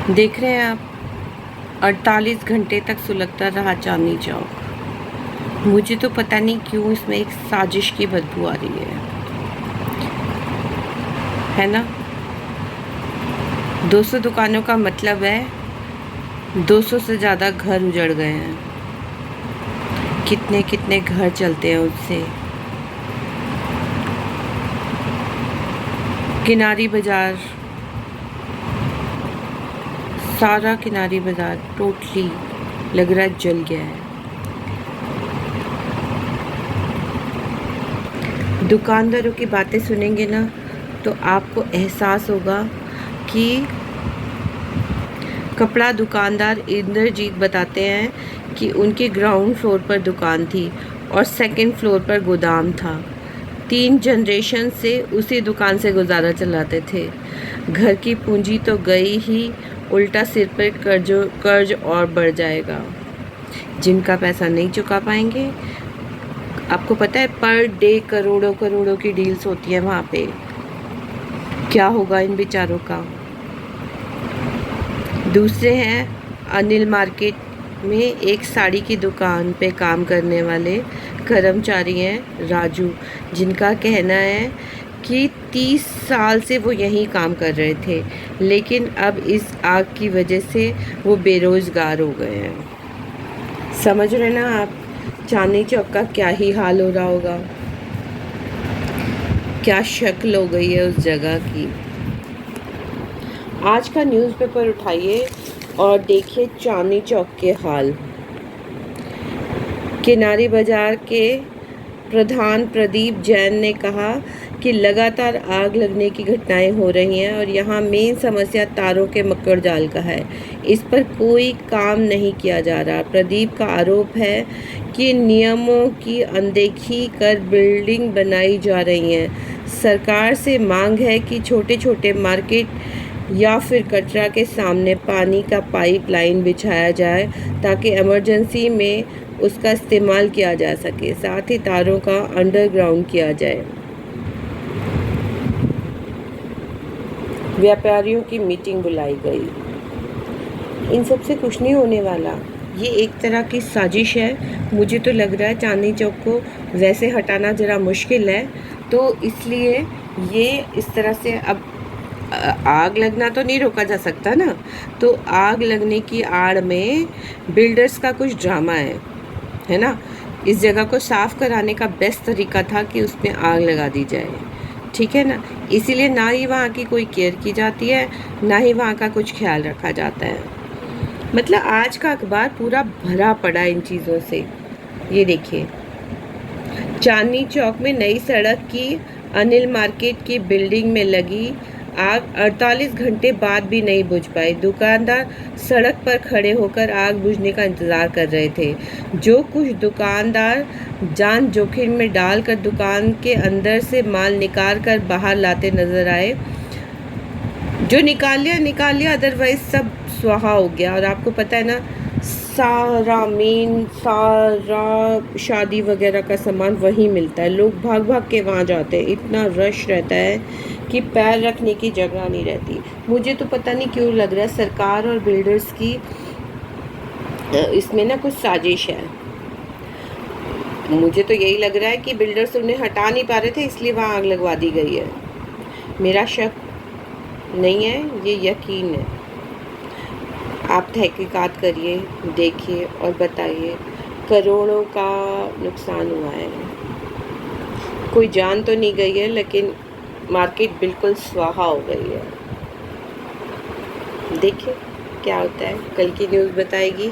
देख रहे हैं आप, 48 घंटे तक सुलगता रहा चांदनी चौक। मुझे तो पता नहीं क्यों इसमें एक साजिश की बदबू आ रही है ना। 200 दुकानों का मतलब है 200 से ज़्यादा घर उजड़ गए हैं। कितने कितने घर चलते हैं उससे। किनारी बाज़ार, सारा किनारी बाज़ार टोटली लग रहा है जल गया है। दुकानदारों की बातें सुनेंगे ना तो आपको एहसास होगा कि कपड़ा दुकानदार इंद्रजीत बताते हैं कि उनके ग्राउंड फ्लोर पर दुकान थी और सेकंड फ्लोर पर गोदाम था। 3 जनरेशन से उसी दुकान से गुजारा चलाते थे। घर की पूंजी तो गई ही, उल्टा सिर पर कर्ज और बढ़ जाएगा। जिनका पैसा नहीं चुका पाएंगे, आपको पता है पर डे करोड़ों करोड़ों की डील्स होती है वहाँ पे। क्या होगा इन बेचारों का। दूसरे हैं अनिल मार्केट में एक साड़ी की दुकान पे काम करने वाले कर्मचारी हैं राजू, जिनका कहना है कि 30 साल से वो यहीं काम कर रहे थे, लेकिन अब इस आग की वजह से वो बेरोज़गार हो गए हैं। समझ रहे ना आप, चांदनी चौक का क्या ही हाल हो रहा होगा। क्या शक्ल हो गई है उस जगह की। आज का न्यूज़पेपर उठाइए और देखिए चांदनी चौक के हाल। किनारी बाजार के प्रधान प्रदीप जैन ने कहा कि लगातार आग लगने की घटनाएं हो रही हैं और यहाँ मेन समस्या तारों के मकड़ जाल का है। इस पर कोई काम नहीं किया जा रहा। प्रदीप का आरोप है कि नियमों की अनदेखी कर बिल्डिंग बनाई जा रही हैं। सरकार से मांग है कि छोटे छोटे मार्केट या फिर कटरा के सामने पानी का पाइपलाइन बिछाया जाए ताकि इमरजेंसी में उसका इस्तेमाल किया जा सके। साथ ही तारों का अंडरग्राउंड किया जाए। व्यापारियों की मीटिंग बुलाई गई। इन सब से कुछ नहीं होने वाला। ये एक तरह की साजिश है। मुझे तो लग रहा है चांदनी चौक को वैसे हटाना ज़रा मुश्किल है, तो इसलिए ये इस तरह से अब आग लगना तो नहीं रोका जा सकता ना, तो आग लगने की आड़ में बिल्डर्स का कुछ ड्रामा है ना। इस जगह को साफ़ कराने का बेस्ट तरीका था कि उसमें आग लगा दी जाए, ठीक है ना। इसीलिए ना ही वहाँ की कोई केयर की जाती है, ना ही वहाँ का कुछ ख्याल रखा जाता है। मतलब आज का अखबार पूरा भरा पड़ा इन चीज़ों से। ये देखिए, चांदनी चौक में नई सड़क की अनिल मार्केट की बिल्डिंग में लगी आग 48 घंटे बाद भी नहीं बुझ पाई। दुकानदार सड़क पर खड़े होकर आग बुझने का इंतज़ार कर रहे थे। जो कुछ दुकानदार जान जोखिम में डालकर दुकान के अंदर से माल निकाल कर बाहर लाते नज़र आए। जो निकाल लिया, अदरवाइज सब स्वाहा हो गया। और आपको पता है ना, सारा शादी वगैरह का सामान वहीं मिलता है। लोग भाग भाग के वहाँ जाते हैं। इतना रश रहता है कि पैर रखने की जगह नहीं रहती। मुझे तो पता नहीं क्यों लग रहा है सरकार और बिल्डर्स की इसमें ना कुछ साजिश है। मुझे तो यही लग रहा है कि बिल्डर्स उन्हें हटा नहीं पा रहे थे, इसलिए वहाँ आग लगवा दी गई है। मेरा शक नहीं है, ये यकीन है। आप तहकीकात करिए, देखिए और बताइए। करोड़ों का नुकसान हुआ है। कोई जान तो नहीं गई है, लेकिन मार्केट बिल्कुल स्वाहा हो गई है। देखिए क्या होता है, कल की न्यूज़ बताएगी।